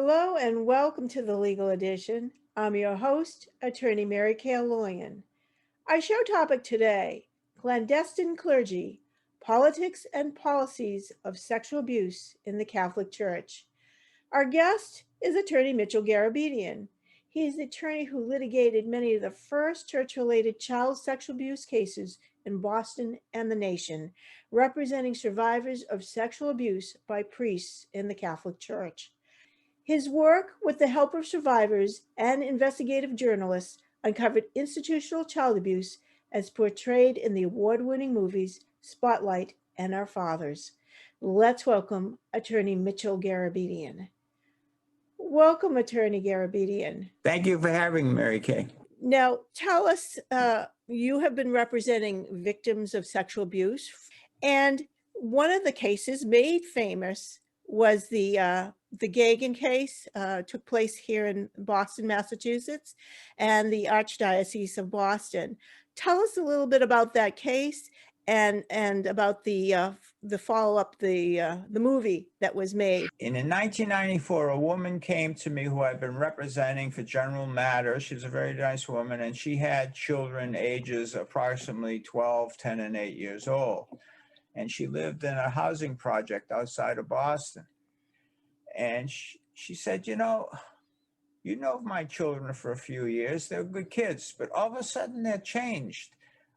Hello and welcome to the Legal Edition. I'm your host, Attorney Mary Kay Loyan. Our show topic today, Clandestine Clergy, Politics and Policies of Sexual Abuse in the Catholic Church. Our guest is Attorney Mitchell Garabedian. He is the attorney who litigated many of the first church-related child sexual abuse cases in Boston and the nation, representing survivors of sexual abuse by priests in the Catholic Church. His work, with the help of survivors and investigative journalists, uncovered institutional child abuse as portrayed in the award-winning movies Spotlight and Our Fathers. Let's welcome Attorney Mitchell Garabedian. Welcome, Attorney Garabedian. Thank you for having me, Mary Kay. Now, tell us, you have been representing victims of sexual abuse, and one of the cases made famous was the Gagan case, took place here in Boston, Massachusetts, and the Archdiocese of Boston. Tell us a little bit about that case and about the follow-up, the movie that was made. In 1994, a woman came to me who I've been representing for general matters. She's a very nice woman, and she had children ages approximately 12, 10, and 8 years old. And she lived in a housing project outside of Boston. And she said, you know my children for a few years. They're good kids, but all of a sudden they're changed.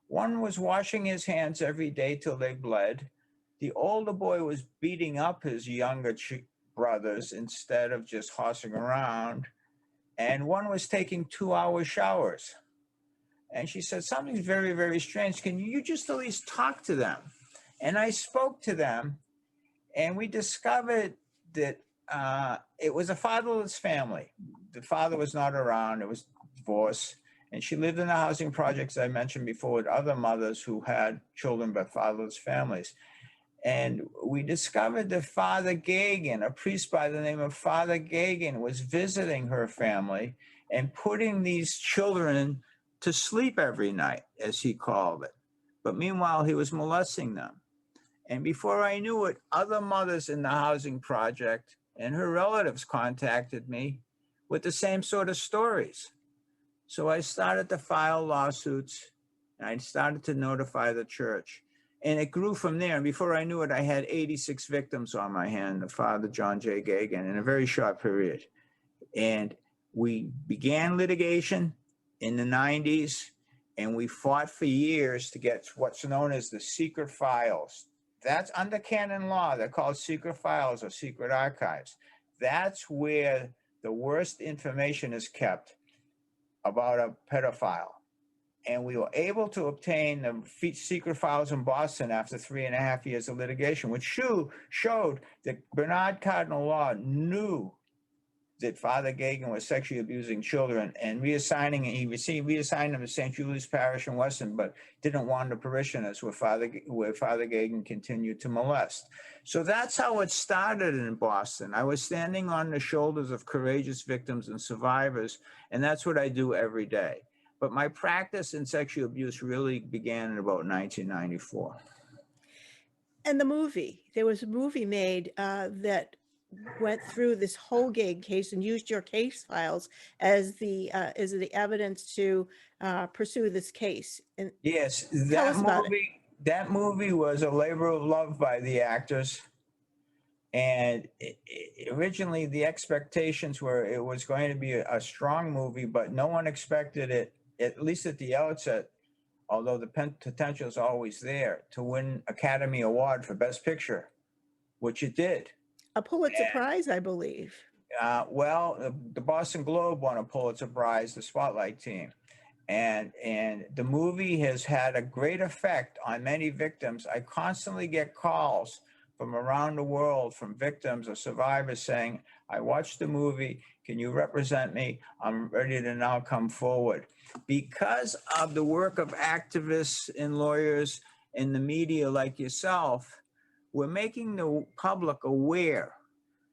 One was washing his hands every day till they bled. The older boy was beating up his younger brothers instead of just horsing around. And one was taking 2-hour showers. And she said, something's very, very strange. Can you just at least talk to them? And I spoke to them, and we discovered that it was a fatherless family. The father was not around. It was divorce. And she lived in the housing projects I mentioned before with other mothers who had children but fatherless families. And we discovered that Father Gagan, a priest by the name of Father Gagan, was visiting her family and putting these children to sleep every night, as he called it. But meanwhile, he was molesting them. And before I knew it, other mothers in the housing project and her relatives contacted me with the same sort of stories. So I started to file lawsuits, and I started to notify the church. And it grew from there. And before I knew it, I had 86 victims on my hand of Father John J. Gagan in a very short period. And we began litigation in the 90s, and we fought for years to get what's known as the secret files. That's under canon law. They're called secret files or secret archives. That's where the worst information is kept about a pedophile. And we were able to obtain the secret files in Boston after 3.5 years of litigation, which showed that Bernard Cardinal Law knew that Father Gagan was sexually abusing children and he reassigned them to St. Julius Parish in Weston, but didn't want the parishioners where Father Gagan continued to molest. So that's how it started in Boston. I was standing on the shoulders of courageous victims and survivors, and that's what I do every day. But my practice in sexual abuse really began in about 1994. And the movie, there was a movie made that went through this whole Gagan case and used your case files as the evidence to pursue this case. And yes, tell us about it. That movie was a labor of love by the actors. And originally the expectations were it was going to be a strong movie, but no one expected it, at least at the outset, although the potential is always there, to win Academy Award for Best Picture, which it did. A Pulitzer Prize, I believe. Well, the Boston Globe won a Pulitzer Prize, the Spotlight team. And the movie has had a great effect on many victims. I constantly get calls from around the world from victims or survivors saying, I watched the movie, can you represent me? I'm ready to now come forward. Because of the work of activists and lawyers in the media like yourself, we're making the public aware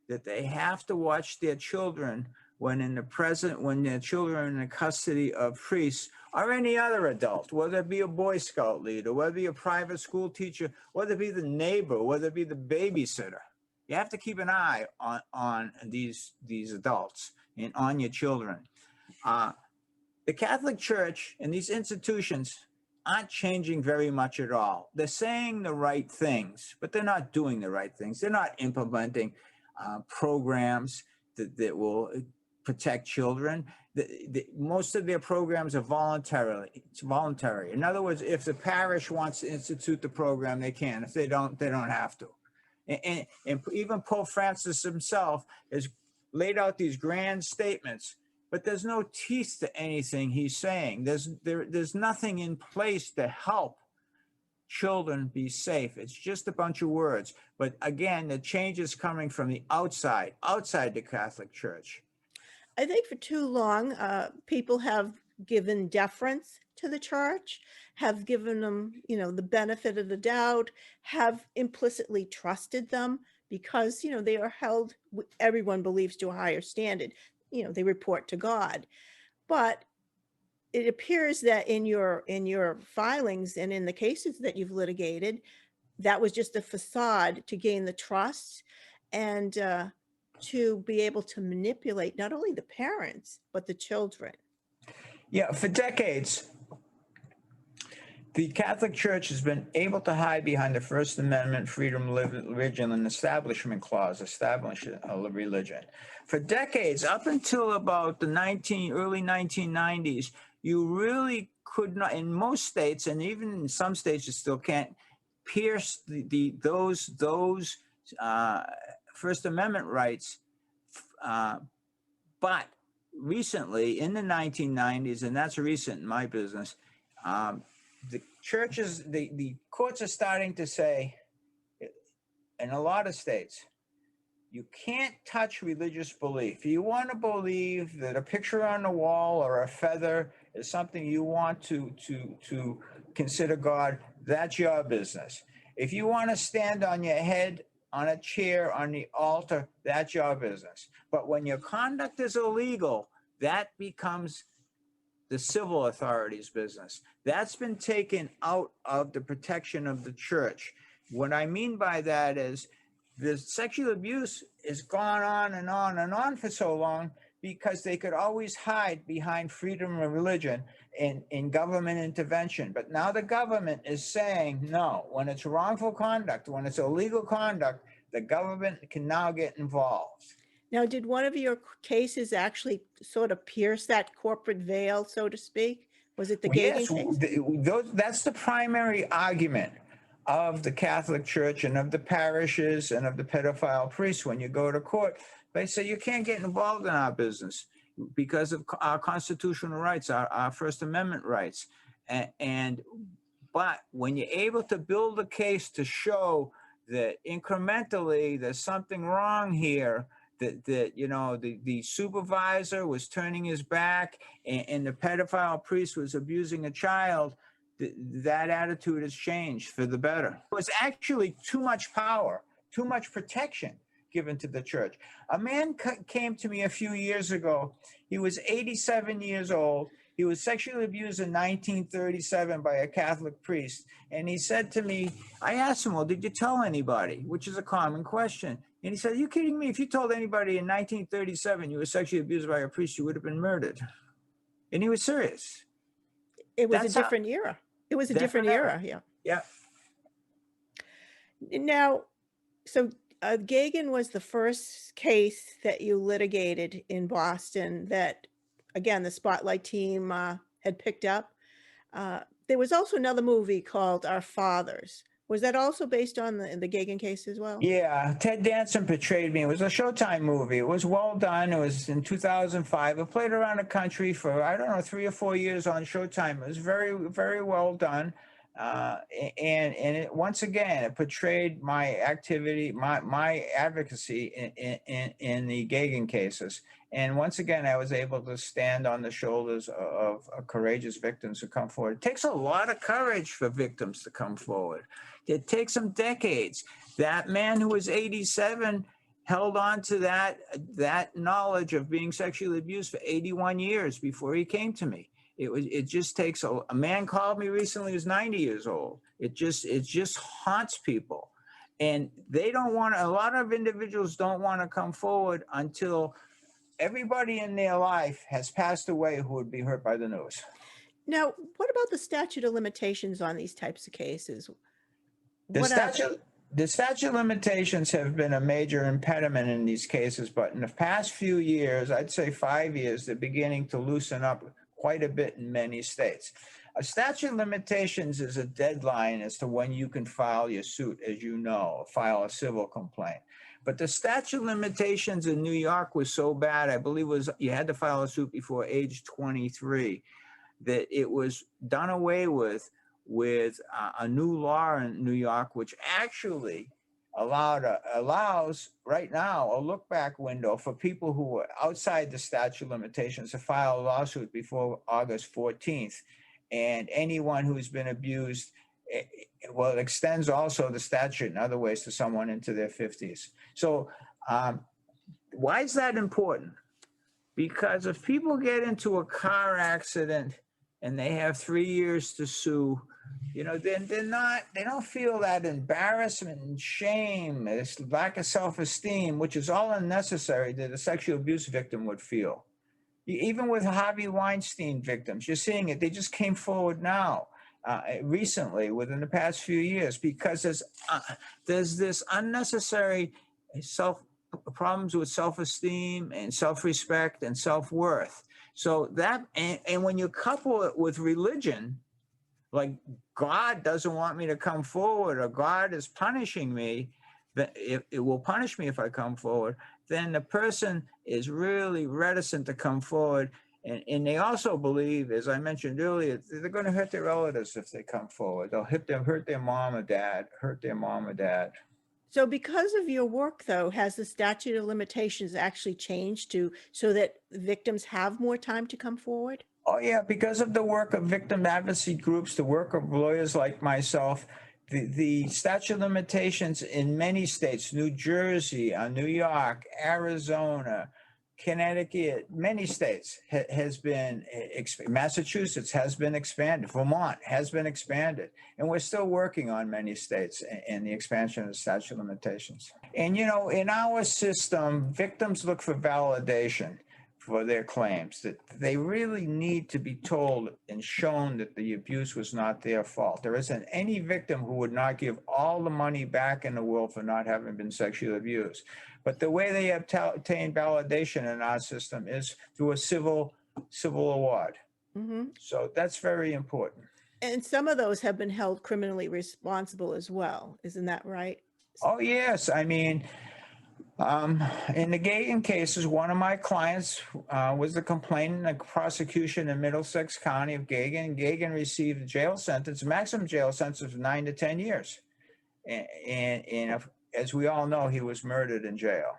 that they have to watch their children when their children are in the custody of priests or any other adult, whether it be a Boy Scout leader, whether it be a private school teacher, whether it be the neighbor, whether it be the babysitter. You have to keep an eye on these adults and on your children. The Catholic Church and these institutions aren't changing very much at all. They're saying the right things, but they're not doing the right things. They're not implementing programs that will protect children. Most of their programs are voluntary. In other words, if the parish wants to institute the program, they can. If they don't have to. And even Pope Francis himself has laid out these grand statements, but there's no teeth to anything he's saying. There's nothing in place to help children be safe. It's just a bunch of words. But again, the change is coming from the outside the Catholic Church. I think for too long, people have given deference to the church, have given them, the benefit of the doubt, have implicitly trusted them because, they are held, everyone believes, to a higher standard. They report to God. But it appears that in your filings and in the cases that you've litigated, that was just a facade to gain the trust and to be able to manipulate not only the parents, but the children. Yeah, for decades, the Catholic Church has been able to hide behind the First Amendment, freedom of religion, and establishment clause, establish a religion. For decades, up until about the early 1990s, you really could not, in most states, and even in some states, you still can't pierce those First Amendment rights. But recently, in the 1990s, and that's recent in my business, the churches, the courts are starting to say, in a lot of states, you can't touch religious belief. You want to believe that a picture on the wall or a feather is something you want to consider God, that's your business. If you want to stand on your head on a chair on the altar, that's your business. But when your conduct is illegal, that becomes the civil authorities' business. That's been taken out of the protection of the church. What I mean by that is the sexual abuse has gone on and on and on for so long because they could always hide behind freedom of religion in government intervention. But now the government is saying, no, when it's wrongful conduct, when it's illegal conduct, the government can now get involved. Now, did one of your cases actually sort of pierce that corporate veil, so to speak? Was it the gagan case? That's the primary argument of the Catholic Church and of the parishes and of the pedophile priests when you go to court. They say you can't get involved in our business because of our constitutional rights, our First Amendment rights. But when you're able to build a case to show that incrementally there's something wrong here, that the supervisor was turning his back and the pedophile priest was abusing a child, that attitude has changed for the better. It was actually too much power, too much protection given to the church. A man came to me a few years ago. He was 87 years old. He was sexually abused in 1937 by a Catholic priest. And he said to me, I asked him, well, did you tell anybody? Which is a common question. And he said, are you kidding me? If you told anybody in 1937 you were sexually abused by a priest, you would have been murdered. And he was serious. It was a different era. It was a different era, yeah. Yeah. Now, so gagan was the first case that you litigated in Boston that, again, the Spotlight team had picked up. There was also another movie called Our Fathers. Was that also based on the gagan case as well? Yeah, Ted Danson portrayed me. It was a Showtime movie. It was well done. It was in 2005. It played around the country for, 3 or 4 years on Showtime. It was very, very well done. And it, once again, it portrayed my activity, my advocacy in the gagan cases. And once again, I was able to stand on the shoulders of courageous victims who come forward. It takes a lot of courage for victims to come forward. It takes them decades. That man who was 87 held on to that knowledge of being sexually abused for 81 years before he came to me. It just takes a man called me recently who's 90 years old. It just haunts people. And they don't want, a lot of individuals don't want to come forward until everybody in their life has passed away who would be hurt by the news. Now, what about the statute of limitations on these types of cases? The What are statute of limitations have been a major impediment in these cases, but in the past few years, I'd say 5 years, they're beginning to loosen up quite a bit in many states. A statute of limitations is a deadline as to when you can file your suit, as you know, file a civil complaint. But the statute of limitations in New York was so bad, I believe was you had to file a suit before age 23, that it was done away with a new law in New York, which actually allows right now a look back window for people who are outside the statute of limitations to file a lawsuit before August 14th. And anyone who's been abused, well, it extends also the statute in other ways to someone into their 50s. So why is that important? Because if people get into a car accident and they have 3 years to sue, you know, then they don't feel that embarrassment and shame, this lack of self-esteem, which is all unnecessary that a sexual abuse victim would feel. Even with Harvey Weinstein victims, you're seeing it. They just came forward now, recently, within the past few years, because there's this unnecessary problems with self-esteem and self-respect and self-worth. So that, and when you couple it with religion, like God doesn't want me to come forward, or God is punishing me, that it will punish me if I come forward, then the person is really reticent to come forward. And they also believe, as I mentioned earlier, they're going to hurt their relatives if they come forward. They'll hurt their mom or dad, So because of your work, though, has the statute of limitations actually changed so that victims have more time to come forward? Oh, yeah, because of the work of victim advocacy groups, the work of lawyers like myself, the statute of limitations in many states, New Jersey, New York, Arizona, Connecticut, many states has been, Massachusetts has been expanded, Vermont has been expanded, and we're still working on many states in the expansion of the statute of limitations. And, you know, in our system, victims look for validation for their claims, that they really need to be told and shown that the abuse was not their fault. There isn't any victim who would not give all the money back in the world for not having been sexually abused. But the way they obtain validation in our system is through a civil award. Mm-hmm. So that's very important. And some of those have been held criminally responsible as well. Isn't that right? Oh, yes. I mean, in the gagan cases, one of my clients was the complainant in the prosecution in Middlesex County of gagan. Gagan received a jail sentence, maximum jail sentence of 9 to 10 years. And as we all know, he was murdered in jail.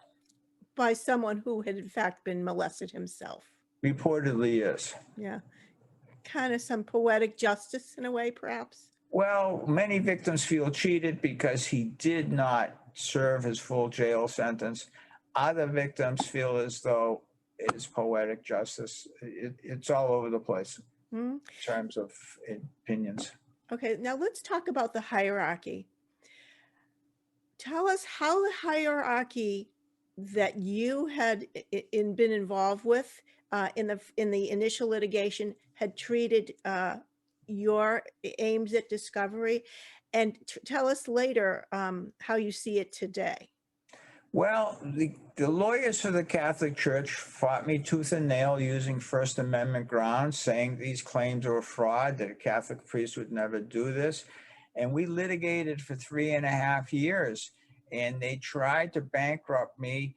By someone who had in fact been molested himself. Reportedly, yes. Yeah. Kind of some poetic justice in a way, perhaps? Well, many victims feel cheated because he did not serve his full jail sentence. Other victims feel as though it is poetic justice. It's all over the place in terms of opinions. Okay, now let's talk about the hierarchy. Tell us how the hierarchy that you had been involved with in the initial litigation had treated your aims at discovery, and tell us later how you see it today. Well, the lawyers for the Catholic Church fought me tooth and nail using First Amendment grounds, saying these claims were a fraud, that a Catholic priest would never do this. And we litigated for 3.5 years, and they tried to bankrupt me.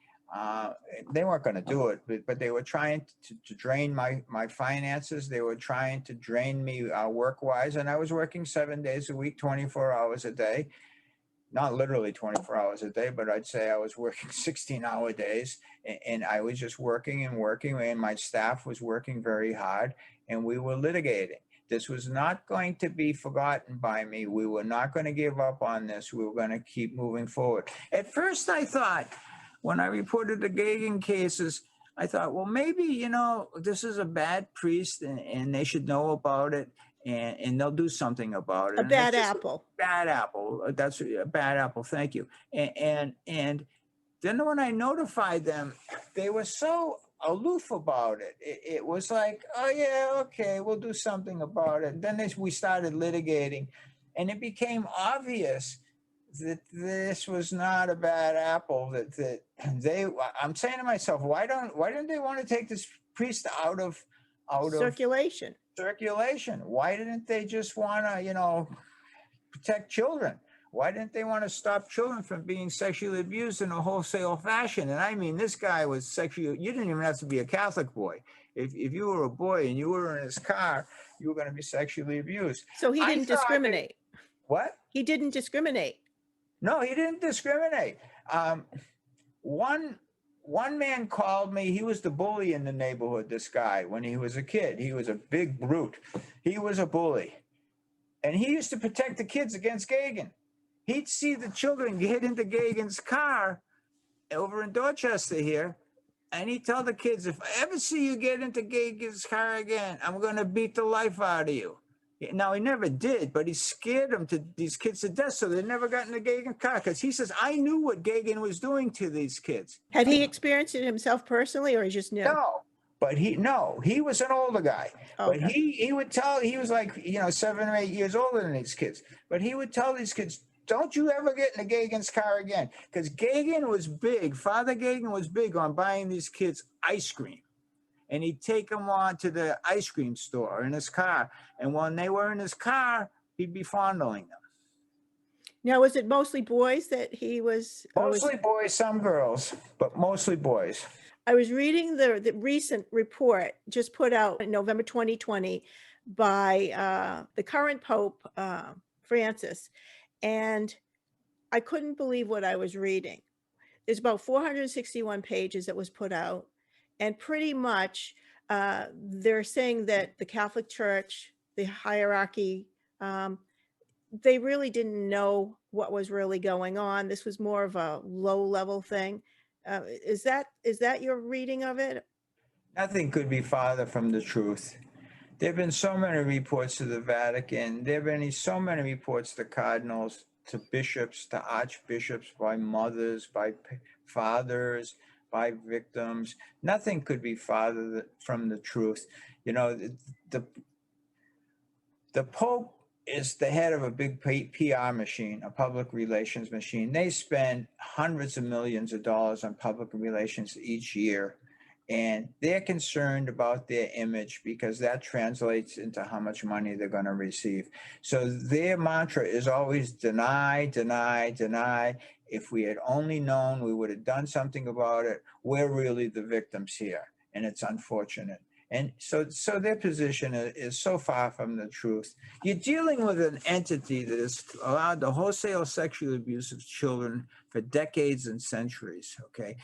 They weren't going to do it, but they were trying to drain my finances. They were trying to drain me work-wise, and I was working 7 days a week, 24 hours a day. Not literally 24 hours a day, but I'd say I was working 16-hour days, and I was just working, and my staff was working very hard, and we were litigating. This was not going to be forgotten by me. We were not going to give up on this. We were going to keep moving forward. At first, I thought, when I reported the gagan cases, I thought, well, maybe, you know, this is a bad priest and they should know about it. and they'll do something about it. A And it's bad just apple. bad apple. That's a bad apple. Thank you. And then when I notified them, they were so aloof about it. It was like, oh yeah, okay, we'll do something about it. Then we started litigating, and it became obvious that this was not a bad apple. That they, I'm saying to myself, why don't they want to take this priest out of Circulation. circulation? Why didn't they just want to, protect children? Why didn't they want to stop children from being sexually abused in a wholesale fashion? And I mean, this guy was sexually, you didn't even have to be a Catholic boy. If you were a boy and you were in his car, you were going to be sexually abused. So he didn't discriminate. What? He didn't discriminate. No, he didn't discriminate. One man called me. He was the bully in the neighborhood, this guy, when he was a kid. He was a big brute. He was a bully. And he used to protect the kids against gagan. He'd see the children get into gagan's car over in Dorchester here, and he'd tell the kids, if I ever see you get into gagan's car again, I'm going to beat the life out of you. Now, he never did, but he scared these kids to death, so they never got in the gagan car, because he says, I knew what gagan was doing to these kids. Had he experienced it himself personally, or he just knew? No. But he was an older guy. Okay. But he would tell, he was like, 7 or 8 years older than these kids. But he would tell these kids, don't you ever get in the gagan's car again. Because Gagan was big. Father Gagan was big on buying these kids ice cream. And he'd take them on to the ice cream store in his car. And when they were in his car, he'd be fondling them. Now, was it mostly boys that he was? Mostly boys, some girls, but mostly boys. I was reading the recent report just put out in November 2020 by the current Pope, Francis, and I couldn't believe what I was reading. There's about 461 pages that was put out, and pretty much they're saying that the Catholic Church, the hierarchy, they really didn't know what was really going on. This was more of a low-level thing. Is that your reading of it? Nothing could be farther from the truth. There have been so many reports to the Vatican. There have been so many reports to cardinals, to bishops, to archbishops, by mothers, by fathers, by victims. Nothing could be farther from the truth. The Pope is the head of a big PR machine, a public relations machine. They spend hundreds of millions of dollars on public relations each year. And they're concerned about their image because that translates into how much money they're going to receive. So their mantra is always deny, deny, deny. If we had only known, we would have done something about it. We're really the victims here, and it's unfortunate. And so their position is so far from the truth. You're dealing with an entity that has allowed the wholesale sexual abuse of children for decades and centuries, okay?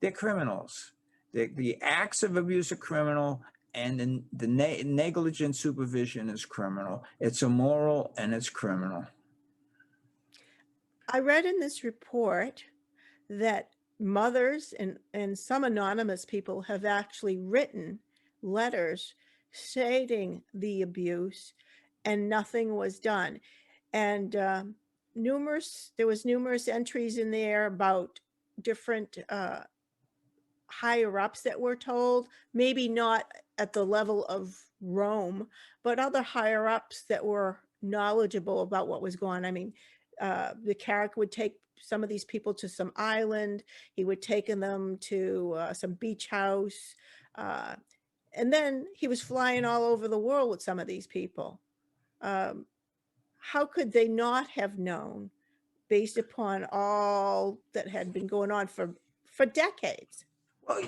They're criminals. The acts of abuse are criminal, and the negligent supervision is criminal. It's immoral and it's criminal. I read in this report that mothers and some anonymous people have actually written letters stating the abuse, and nothing was done. And there was numerous entries in there about different higher ups that were told, maybe not at the level of Rome, but other higher ups that were knowledgeable about what was going on. I mean, the Carrick would take some of these people to some island. He would take them to some beach house. And then he was flying all over the world with some of these people. How could they not have known based upon all that had been going on for decades? Well,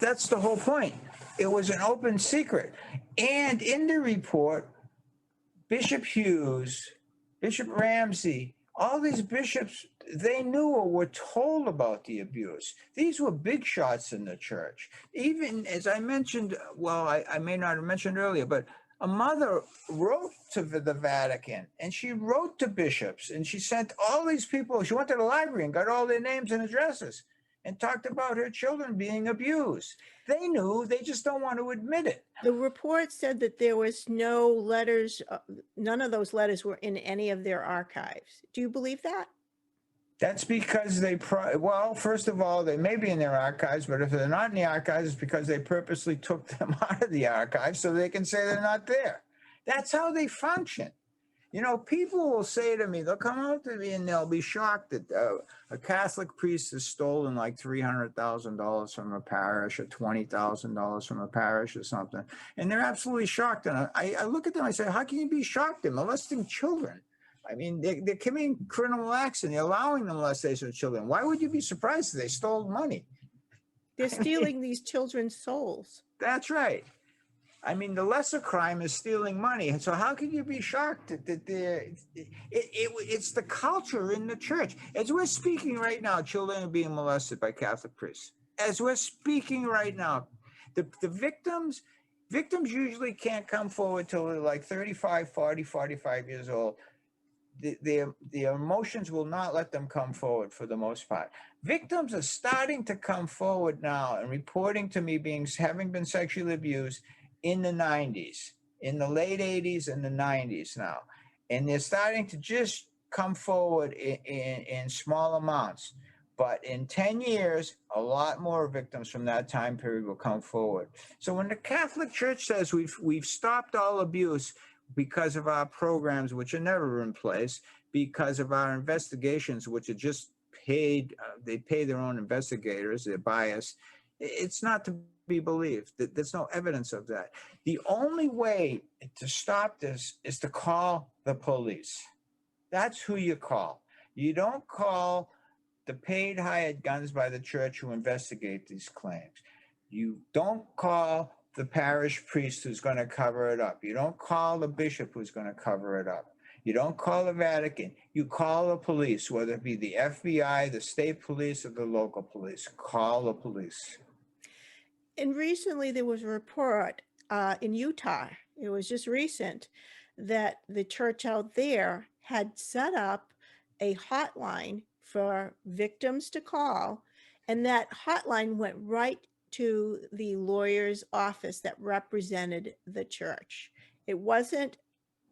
that's the whole point. It was an open secret. And in the report, Bishop Hughes, Bishop Ramsey, all these bishops, they knew or were told about the abuse. These were big shots in the church. Even as I mentioned, well, I may not have mentioned earlier, but a mother wrote to the Vatican, and she wrote to bishops, and she sent all these people. She went to the library and got all their names and addresses. and talked about her children being abused. They knew, they just don't want to admit it. The report said that there was no letters, none of those letters were in any of their archives. Do you believe that? That's because well, first of all, they may be in their archives, but if they're not in the archives, it's because they purposely took them out of the archives so they can say they're not there. That's how they function. You know, people will say to me, they'll come out to me and they'll be shocked that a Catholic priest has stolen like $300,000 from a parish or $20,000 from a parish or something. And they're absolutely shocked. And I look at them, I say, how can you be shocked? They're molesting children. I mean, they're committing criminal acts and they're allowing the molestation of children. Why would you be surprised if they stole money? They're stealing these children's souls. That's right. I mean, the lesser crime is stealing money. And so how can you be shocked that it's the culture in the church? As we're speaking right now, children are being molested by Catholic priests. As we're speaking right now, the victims usually can't come forward till they're like 35, 40, 45 years old. Their emotions will not let them come forward for the most part. Victims are starting to come forward now and reporting to me having been sexually abused in the 90s, in the late 80s and the 90s now. And they're starting to just come forward in small amounts. But in 10 years, a lot more victims from that time period will come forward. So when the Catholic Church says we've stopped all abuse because of our programs, which are never in place, because of our investigations, which are just paid, they pay their own investigators, they're biased, it's not to be believed. There's no evidence of that. The only way to stop this is to call the police. That's who you call. You don't call the paid hired guns by the church who investigate these claims. You don't call the parish priest who's going to cover it up. You don't call the bishop who's going to cover it up. You don't call the Vatican. You call the police, whether it be the FBI, the state police, or the local police. Call the police. And recently there was a report in Utah, it was just recent, that the church out there had set up a hotline for victims to call, and that hotline went right to the lawyer's office that represented the church. It wasn't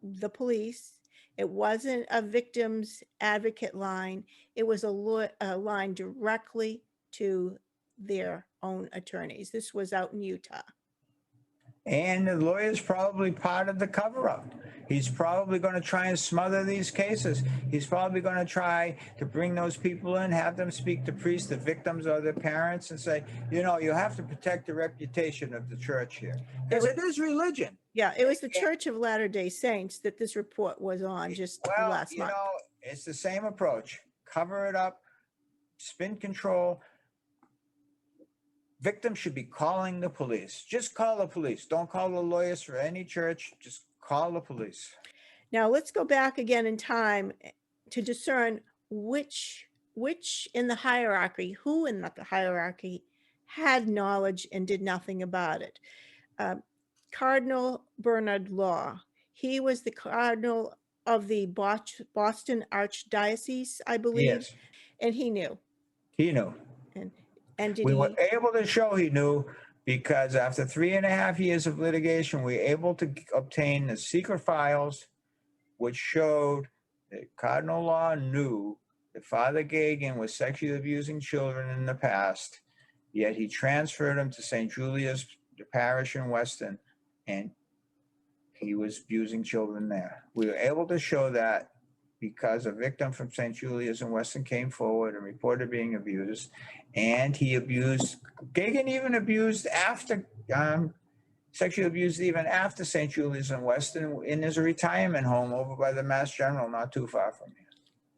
the police. It wasn't a victim's advocate line. It was a line directly to their own attorneys. This was out in Utah. And the lawyer's probably part of the cover-up. He's probably going to try and smother these cases. He's probably going to try to bring those people in, have them speak to priests, the victims or their parents, and say, you know, you have to protect the reputation of the church here. Because it is religion. Yeah, it was the Church of Latter-day Saints that this report was on just last month. Well, it's the same approach. Cover it up, spin control. Victims should be calling the police. Just call the police. Don't call the lawyers for any church. Just call the police. Now let's go back again in time to discern which in the hierarchy, who in the hierarchy had knowledge and did nothing about it. Cardinal Bernard Law. He was the cardinal of the Boston Archdiocese, I believe. Yes. And he knew. He knew. And did we were able to show he knew because after 3.5 years of litigation, we were able to obtain the secret files, which showed that Cardinal Law knew that Father Gagan was sexually abusing children in the past, yet he transferred him to St. Julia's parish in Weston, and he was abusing children there. We were able to show that because a victim from St. Julia's in Weston came forward and reported being abused, and he abused, Gagan even abused after, sexually abused even after St. Julia's in Weston in his retirement home over by the Mass General, not too far from here.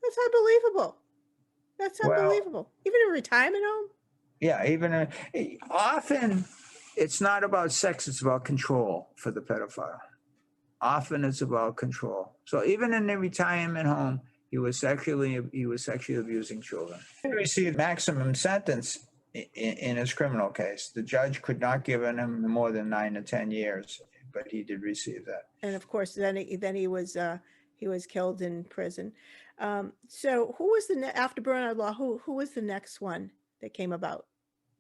That's unbelievable. That's unbelievable. Even a retirement home? Yeah, even often it's not about sex, it's about control for the pedophile. Often it's about control. So even in the retirement home, he was sexually abusing children. He received maximum sentence in his criminal case. The judge could not give him more than 9 to 10 years, but he did receive that. And of course, then he was killed in prison. So who was after Bernard Law? Who was the next one? that came about?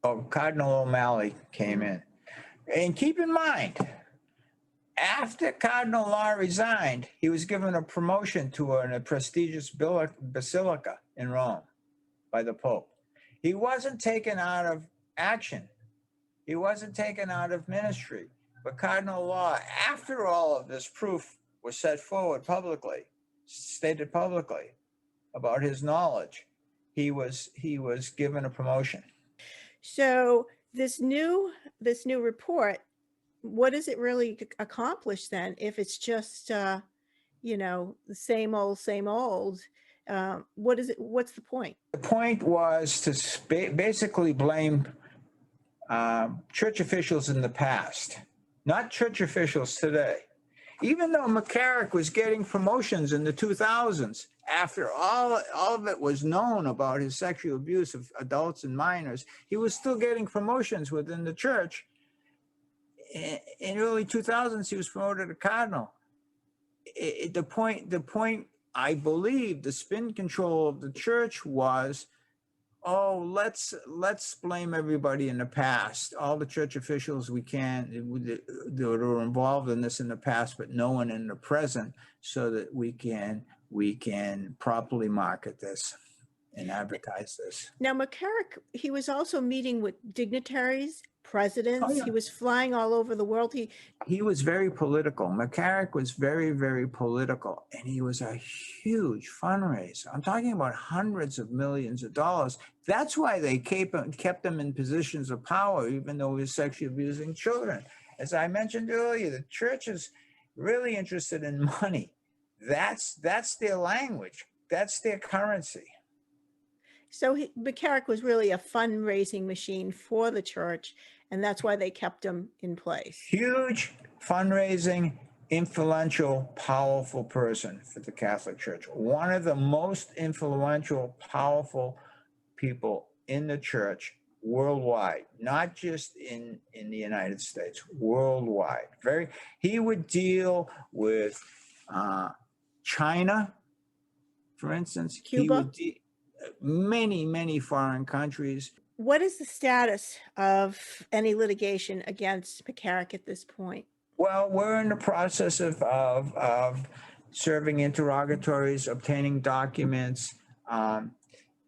Oh, Cardinal O'Malley came in. And keep in mind, after Cardinal Law resigned, he was given a promotion to a prestigious basilica in Rome by the Pope. He wasn't taken out of action. He wasn't taken out of ministry. But Cardinal Law, after all of this proof was set forward publicly, stated publicly about his knowledge, he was given a promotion. So this new report, what does it really accomplish then? If it's just the same old, what is it? What's the point? The point was to basically blame church officials in the past, not church officials today. Even though McCarrick was getting promotions in the 2000s, after all of it was known about his sexual abuse of adults and minors, he was still getting promotions within the church. In early 2000s, he was promoted to cardinal. The point, I believe, the spin control of the church was, oh, let's blame everybody in the past, all the church officials we can that were involved in this in the past, but no one in the present, so that we can properly market this and advertise this. Now, McCarrick, he was also meeting with dignitaries, presidents. Oh, yeah. He was flying all over the world. He was very political. McCarrick was very, very political, and he was a huge fundraiser. I'm talking about hundreds of millions of dollars. That's why they kept him in positions of power, even though he was sexually abusing children. As I mentioned earlier, the church is really interested in money. That's their language. That's their currency. So McCarrick was really a fundraising machine for the church, and that's why they kept him in place. Huge fundraising, influential, powerful person for the Catholic Church. One of the most influential, powerful people in the church worldwide, not just in the United States, worldwide. He would deal with China, for instance. Cuba? He would many foreign countries. What is the status of any litigation against McCarrick at this point? Well, we're in the process of serving interrogatories, obtaining documents,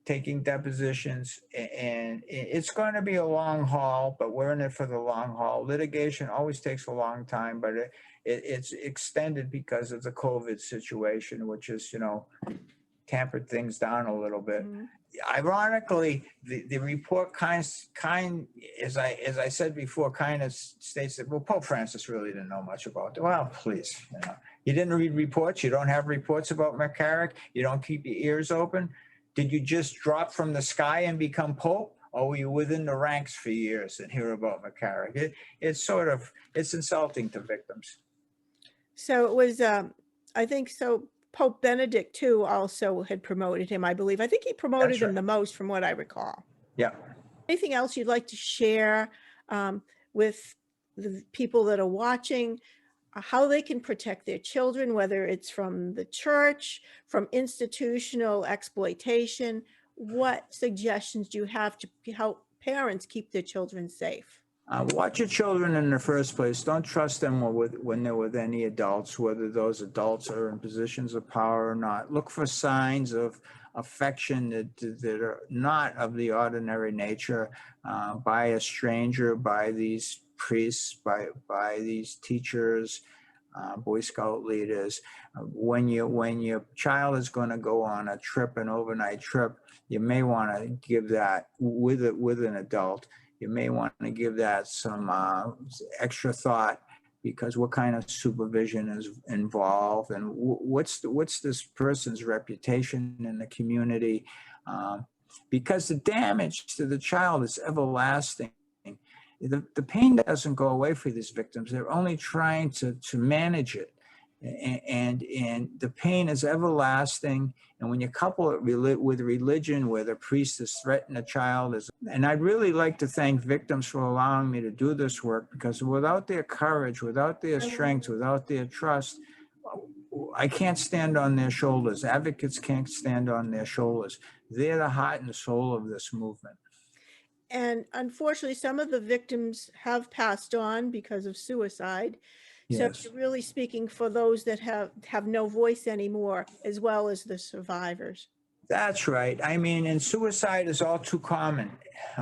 taking depositions, and it's going to be a long haul, but we're in it for the long haul. Litigation always takes a long time, but it's extended because of the COVID situation, which is, tampered things down a little bit. Mhm. Ironically, the report as I said before, kind of states that, well, Pope Francis really didn't know much about it. Well, please, you didn't read reports. You don't have reports about McCarrick. You don't keep your ears open. Did you just drop from the sky and become Pope? Or were you within the ranks for years and hear about McCarrick? It's insulting to victims. So it was, I think so. Pope Benedict too also had promoted him, I believe. I think he promoted That's him right. the most, from what I recall. Yeah. Anything else you'd like to share with the people that are watching, how they can protect their children, whether it's from the church, from institutional exploitation? What suggestions do you have to help parents keep their children safe? Watch your children in the first place. Don't trust them when they're with any adults, whether those adults are in positions of power or not. Look for signs of affection that are not of the ordinary nature, by a stranger, by these priests, by these teachers, Boy Scout leaders. When your child is going to go on a trip, an overnight trip, you may want to give that with an adult. You may want to give that some extra thought, because what kind of supervision is involved, and what's this person's reputation in the community, because the damage to the child is everlasting. The pain doesn't go away for these victims. They're only trying to manage it, and the pain is everlasting. And when you couple it with religion, where the priest has threatened a child, and I'd really like to thank victims for allowing me to do this work, because without their courage, without their strength, without their trust, I can't stand on their shoulders. Advocates can't stand on their shoulders. They're the heart and soul of this movement. And unfortunately, some of the victims have passed on because of suicide. So Yes. you're really speaking for those that have no voice anymore, as well as the survivors. That's right. I mean, and suicide is all too common,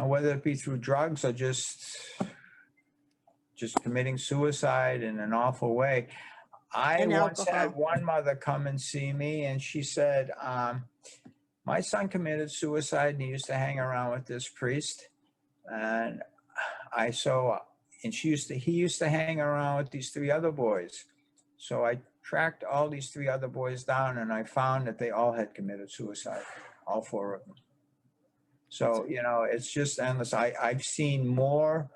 whether it be through drugs or just committing suicide in an awful way. I And once had alcohol. one mother come and see me, and she said, my son committed suicide and he used to hang around with this priest. And I saw, and he used to hang around with these three other boys. So I tracked all these three other boys down and I found that they all had committed suicide, all four of them. So, it's just endless. I've seen more,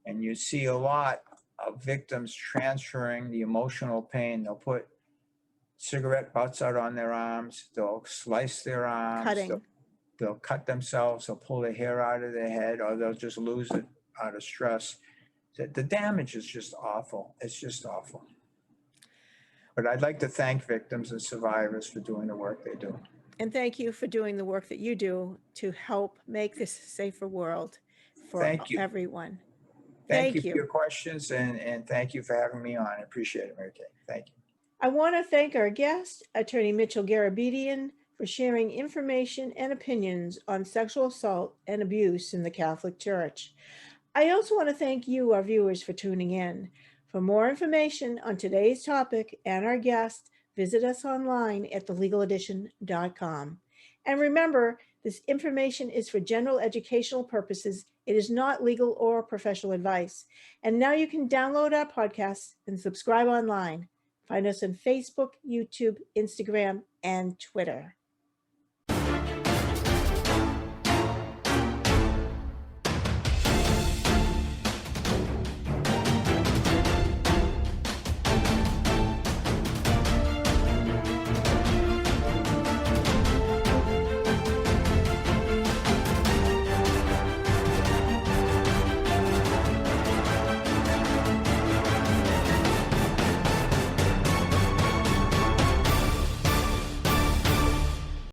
and you see a lot of victims transferring the emotional pain. They'll put cigarette butts out on their arms. They'll slice their arms. Cutting. They'll cut themselves. They'll pull their hair out of their head, or they'll just lose it out of stress. The damage is just awful. It's just awful. But I'd like to thank victims and survivors for doing the work they do. And thank you for doing the work that you do to help make this a safer world for Thank you. everyone. Thank you for your questions, and thank you for having me on. I appreciate it, Mary Kay. Thank you. I want to thank our guest, Attorney Mitchell Garabedian, for sharing information and opinions on sexual assault and abuse in the Catholic Church. I also want to thank you, our viewers, for tuning in. For more information on today's topic and our guest, visit us online at thelegaledition.com. And remember, this information is for general educational purposes. It is not legal or professional advice. And now you can download our podcasts and subscribe online. Find us on Facebook, YouTube, Instagram, and Twitter.